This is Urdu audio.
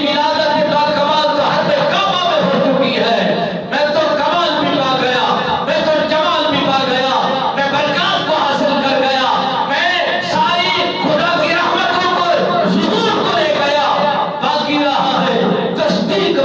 ولادت کا کمال تو حد کعبہ میں ہو چکی ہے۔ میں تو کمال بھی پا گیا، میں تو جمال بھی پا گیا، میں برکات کو حاصل کر گیا، میں ساری خدا کی رحمتوں کو ظہور کو لے گیا۔ باقی رہا ہے تصدیق